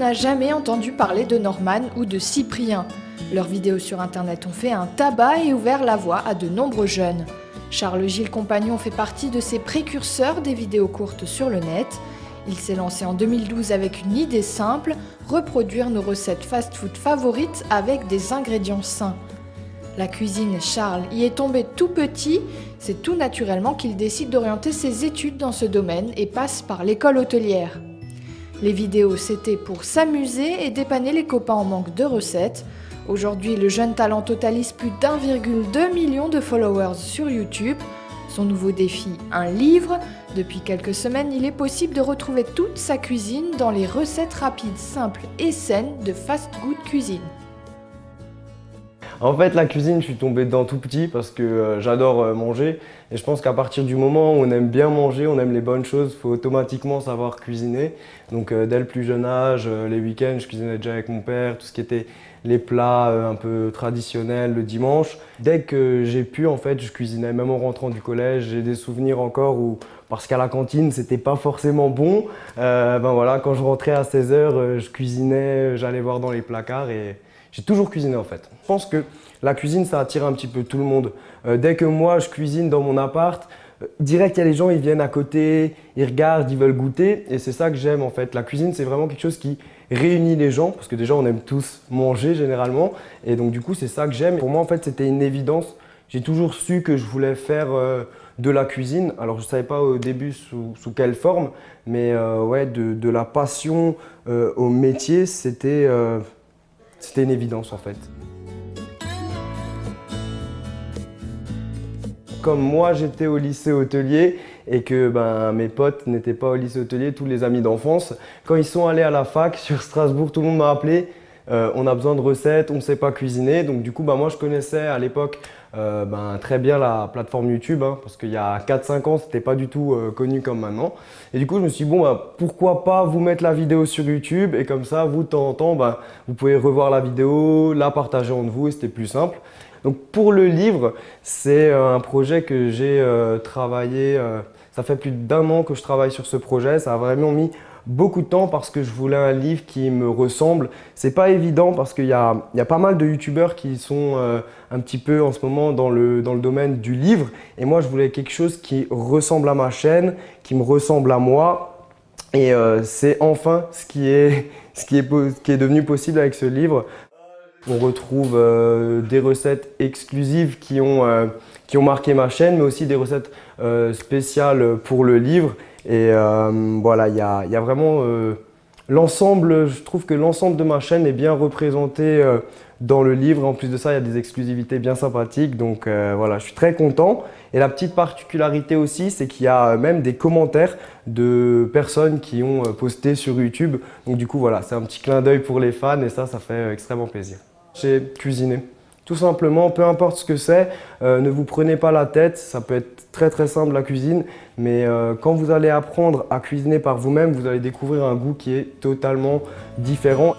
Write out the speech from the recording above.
n'a jamais entendu parler de Norman ou de Cyprien. Leurs vidéos sur internet ont fait un tabac et ouvert la voie à de nombreux jeunes. Charles-Gilles Compagnon fait partie de ces précurseurs des vidéos courtes sur le net. Il s'est lancé en 2012 avec une idée simple, reproduire nos recettes fast-food favorites avec des ingrédients sains. La cuisine, Charles y est tombé tout petit, c'est tout naturellement qu'il décide d'orienter ses études dans ce domaine et passe par l'école hôtelière. Les vidéos, c'était pour s'amuser et dépanner les copains en manque de recettes. Aujourd'hui, le jeune talent totalise plus d'1,2 million de followers sur YouTube. Son nouveau défi, un livre. Depuis quelques semaines, il est possible de retrouver toute sa cuisine dans les recettes rapides, simples et saines de Fast Good Cuisine. En fait, la cuisine, je suis tombé dedans tout petit parce que j'adore manger. Et je pense qu'à partir du moment où on aime bien manger, on aime les bonnes choses, il faut automatiquement savoir cuisiner. Donc dès le plus jeune âge, les week-ends, je cuisinais déjà avec mon père, tout ce qui était les plats un peu traditionnels le dimanche. Dès que j'ai pu, en fait, je cuisinais, même en rentrant du collège. J'ai des souvenirs encore où, parce qu'à la cantine, c'était pas forcément bon. Voilà, quand je rentrais à 16 h, je cuisinais, j'allais voir dans les placards et j'ai toujours cuisiné en fait. Je pense que la cuisine, ça attire un petit peu tout le monde. Dès que moi, je cuisine dans mon appart, direct, il y a les gens, ils viennent à côté, ils regardent, ils veulent goûter. Et c'est ça que j'aime en fait. La cuisine, c'est vraiment quelque chose qui réunit les gens. Parce que déjà, on aime tous manger généralement. Et donc du coup, c'est ça que j'aime. Pour moi, en fait, c'était une évidence. J'ai toujours su que je voulais faire de la cuisine. Alors, je ne savais pas au début sous quelle forme. Mais ouais, de la passion au métier, c'était une évidence en fait. Comme moi j'étais au lycée hôtelier et que mes potes n'étaient pas au lycée hôtelier, tous les amis d'enfance, quand ils sont allés à la fac sur Strasbourg, tout le monde m'a appelé, on a besoin de recettes, on ne sait pas cuisiner. Donc du coup moi je connaissais à l'époque très bien la plateforme YouTube, parce qu'il y a 4-5 ans c'était pas du tout connu comme maintenant. Et du coup je me suis dit pourquoi pas vous mettre la vidéo sur YouTube et comme ça vous de temps en temps vous pouvez revoir la vidéo, la partager entre vous et c'était plus simple. Donc pour le livre, c'est un projet que j'ai travaillé, ça fait plus d'1 an que je travaille sur ce projet, ça a vraiment mis beaucoup de temps parce que je voulais un livre qui me ressemble. C'est pas évident parce qu'il y a pas mal de youtubeurs qui sont un petit peu en ce moment dans le domaine du livre et moi je voulais quelque chose qui ressemble à ma chaîne, qui me ressemble à moi et c'est enfin ce qui est devenu possible avec ce livre. On retrouve des recettes exclusives qui ont marqué ma chaîne, mais aussi des recettes spéciales pour le livre. Et voilà, il y a vraiment l'ensemble, je trouve que l'ensemble de ma chaîne est bien représenté dans le livre. En plus de ça, il y a des exclusivités bien sympathiques. Donc voilà, je suis très content. Et la petite particularité aussi, c'est qu'il y a même des commentaires de personnes qui ont posté sur YouTube. Donc du coup, voilà, c'est un petit clin d'œil pour les fans et ça fait extrêmement plaisir. J'ai cuisiné. Tout simplement, peu importe ce que c'est, ne vous prenez pas la tête, ça peut être très très simple la cuisine, mais quand vous allez apprendre à cuisiner par vous-même, vous allez découvrir un goût qui est totalement différent.